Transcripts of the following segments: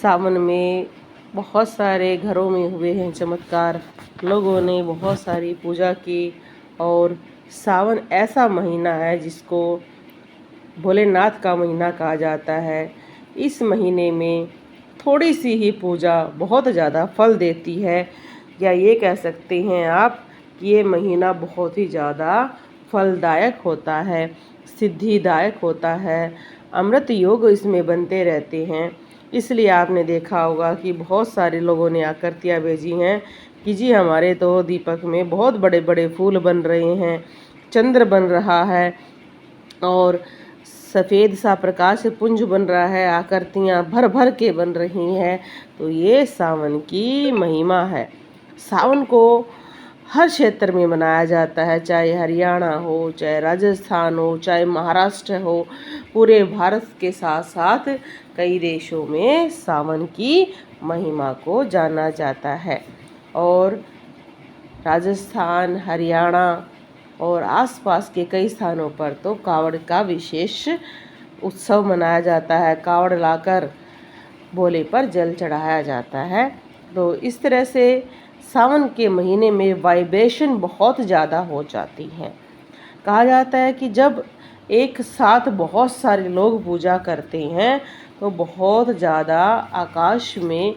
सावन में बहुत सारे घरों में हुए हैं चमत्कार। लोगों ने बहुत सारी पूजा की और सावन ऐसा महीना है जिसको भोलेनाथ का महीना कहा जाता है। इस महीने में थोड़ी सी ही पूजा बहुत ज़्यादा फल देती है, या ये कह सकते हैं आप कि ये महीना बहुत ही ज़्यादा फलदायक होता है, सिद्धिदायक होता है। अमृत योग इसमें बनते रहते हैं। इसलिए आपने देखा होगा कि बहुत सारे लोगों ने आकृतियाँ भेजी हैं कि जी हमारे तो दीपक में बहुत बड़े बड़े फूल बन रहे हैं, चंद्र बन रहा है और सफ़ेद सा प्रकाश पुंज बन रहा है, आकृतियाँ भर भर के बन रही हैं। तो ये सावन की महिमा है। सावन को हर क्षेत्र में मनाया जाता है, चाहे हरियाणा हो, चाहे राजस्थान हो, चाहे महाराष्ट्र हो। पूरे भारत के साथ साथ कई देशों में सावन की महिमा को जाना जाता है। और राजस्थान, हरियाणा और आसपास के कई स्थानों पर तो कावड़ का विशेष उत्सव मनाया जाता है। कावड़ लाकर भोले पर जल चढ़ाया जाता है। तो इस तरह से सावन के महीने में वाइब्रेशन बहुत ज़्यादा हो जाती हैं। कहा जाता है कि जब एक साथ बहुत सारे लोग पूजा करते हैं तो बहुत ज़्यादा आकाश में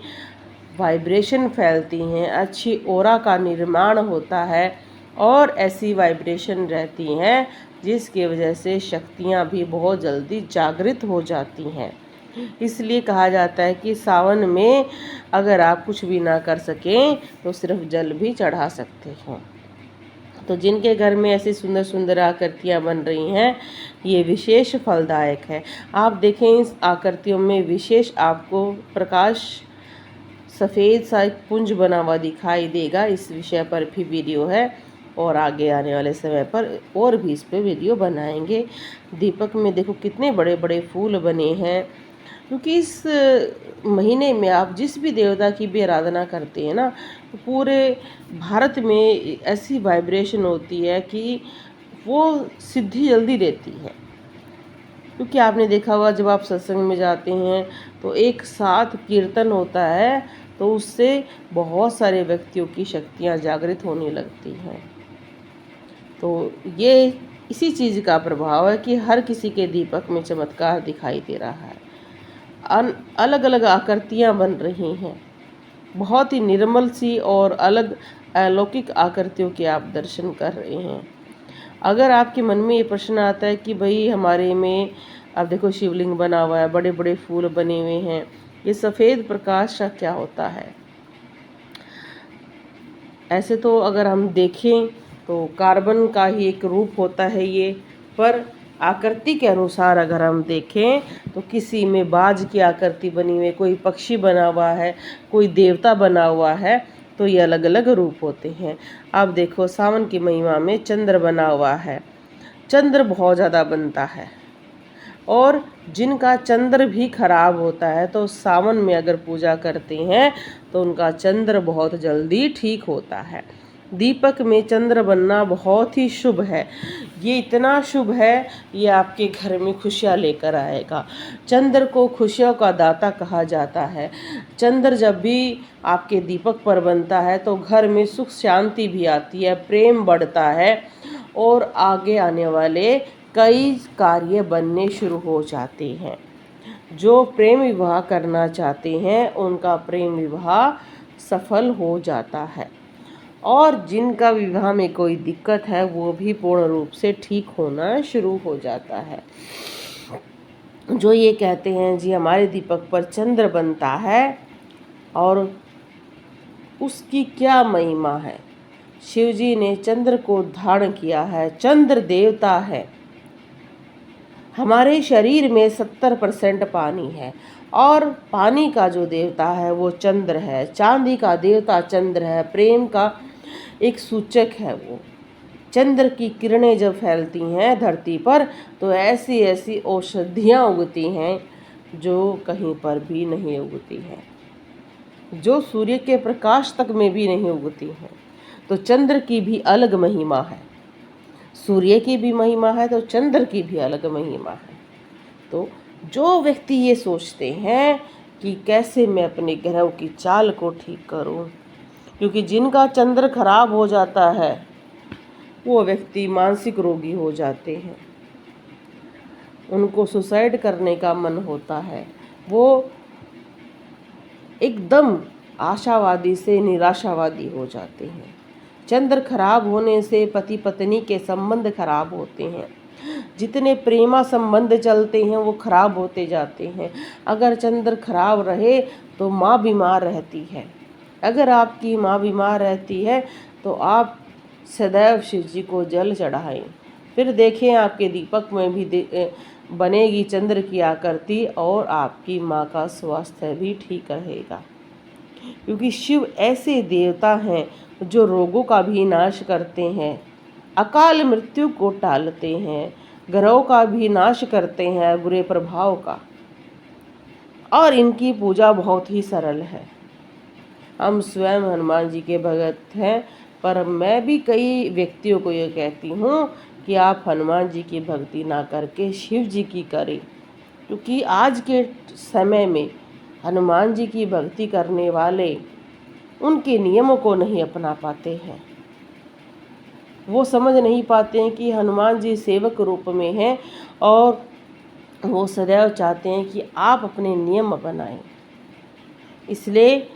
वाइब्रेशन फैलती हैं, अच्छी ऑरा का निर्माण होता है और ऐसी वाइब्रेशन रहती हैं जिसकी वजह से शक्तियाँ भी बहुत जल्दी जागृत हो जाती हैं। इसलिए कहा जाता है कि सावन में अगर आप कुछ भी ना कर सकें तो सिर्फ जल भी चढ़ा सकते हैं। तो जिनके घर में ऐसी सुंदर सुंदर आकृतियाँ बन रही हैं, ये विशेष फलदायक है। आप देखें इस आकृतियों में विशेष आपको प्रकाश सफ़ेद सा एक पुंज बना हुआ दिखाई देगा। इस विषय पर भी वीडियो है और आगे आने वाले समय पर और भी इस पर वीडियो बनाएंगे। दीपक में देखो कितने बड़े बड़े फूल बने हैं, क्योंकि इस महीने में आप जिस भी देवता की भी आराधना करते हैं ना, तो पूरे भारत में ऐसी वाइब्रेशन होती है कि वो सिद्धि जल्दी देती है। क्योंकि आपने देखा होगा जब आप सत्संग में जाते हैं तो एक साथ कीर्तन होता है तो उससे बहुत सारे व्यक्तियों की शक्तियाँ जागृत होने लगती हैं। तो ये इसी चीज़ का प्रभाव है कि हर किसी के दीपक में चमत्कार दिखाई दे रहा है। अलग अलग आकृतियाँ बन रही हैं, बहुत ही निर्मल सी और अलग अलौकिक आकृतियों के आप दर्शन कर रहे हैं। अगर आपके मन में ये प्रश्न आता है कि भाई हमारे में अब देखो शिवलिंग बना हुआ है, बड़े बड़े फूल बने हुए हैं, ये सफ़ेद प्रकाश का क्या होता है? ऐसे तो अगर हम देखें तो कार्बन का ही एक रूप होता है ये, पर आकृति के अनुसार अगर हम देखें तो किसी में बाज की आकृति बनी हुई है, कोई पक्षी बना हुआ है, कोई देवता बना हुआ है, तो ये अलग अलग रूप होते हैं। अब देखो सावन की महिमा में चंद्र बना हुआ है। चंद्र बहुत ज़्यादा बनता है और जिनका चंद्र भी खराब होता है तो सावन में अगर पूजा करते हैं तो उनका चंद्र बहुत जल्दी ठीक होता है। दीपक में चंद्र बनना बहुत ही शुभ है। ये इतना शुभ है, ये आपके घर में खुशियाँ लेकर आएगा। चंद्र को खुशियों का दाता कहा जाता है। चंद्र जब भी आपके दीपक पर बनता है तो घर में सुख शांति भी आती है, प्रेम बढ़ता है और आगे आने वाले कई कार्य बनने शुरू हो जाते हैं। जो प्रेम विवाह करना चाहते हैं उनका प्रेम विवाह सफल हो जाता है और जिनका विवाह में कोई दिक्कत है वो भी पूर्ण रूप से ठीक होना शुरू हो जाता है। जो ये कहते हैं जी हमारे दीपक पर चंद्र बनता है और उसकी क्या महिमा है। शिव जी ने चंद्र को धारण किया है, चंद्र देवता है। हमारे शरीर में 70% पानी है और पानी का जो देवता है वो चंद्र है। चांदी का देवता चंद्र है, प्रेम का एक सूचक है वो। चंद्र की किरणें जब फैलती हैं धरती पर तो ऐसी ऐसी औषधियाँ उगती हैं जो कहीं पर भी नहीं उगती हैं, जो सूर्य के प्रकाश तक में भी नहीं उगती हैं। तो चंद्र की भी अलग महिमा है, सूर्य की भी महिमा है तो चंद्र की भी अलग महिमा है। तो जो व्यक्ति ये सोचते हैं कि कैसे मैं अपने ग्रहों की चाल को ठीक करूं, क्योंकि जिनका चंद्र खराब हो जाता है वो व्यक्ति मानसिक रोगी हो जाते हैं, उनको सुसाइड करने का मन होता है, वो एकदम आशावादी से निराशावादी हो जाते हैं। चंद्र खराब होने से पति पत्नी के संबंध खराब होते हैं, जितने प्रेमा संबंध चलते हैं वो खराब होते जाते हैं। अगर चंद्र खराब रहे तो माँ बीमार रहती है, अगर आपकी माँ बीमार रहती है तो आप सदैव शिव जी को जल चढ़ाएं। फिर देखें आपके दीपक में भी बनेगी चंद्र की आकृति और आपकी माँ का स्वास्थ्य भी ठीक रहेगा, क्योंकि शिव ऐसे देवता हैं जो रोगों का भी नाश करते हैं, अकाल मृत्यु को टालते हैं, ग्रहों का भी नाश करते हैं, बुरे प्रभाव का। और इनकी पूजा बहुत ही सरल है। हम स्वयं हनुमान जी के भक्त हैं, पर मैं भी कई व्यक्तियों को ये कहती हूँ कि आप हनुमान जी की भक्ति ना करके शिव जी की करें, क्योंकि आज के समय में हनुमान जी की भक्ति करने वाले उनके नियमों को नहीं अपना पाते हैं। वो समझ नहीं पाते हैं कि हनुमान जी सेवक रूप में हैं और वो सदैव चाहते हैं कि आप अपने नियम बनाएं। इसलिए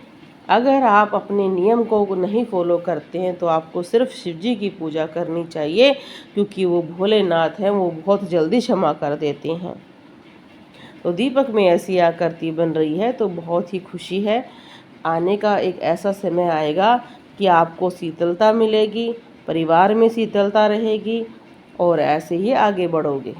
अगर आप अपने नियम को नहीं फॉलो करते हैं तो आपको सिर्फ शिव जी की पूजा करनी चाहिए, क्योंकि वो भोलेनाथ हैं, वो बहुत जल्दी क्षमा कर देते हैं। तो दीपक में ऐसी आकृति बन रही है तो बहुत ही खुशी है। आने का एक ऐसा समय आएगा कि आपको शीतलता मिलेगी, परिवार में शीतलता रहेगी और ऐसे ही आगे बढ़ोगे।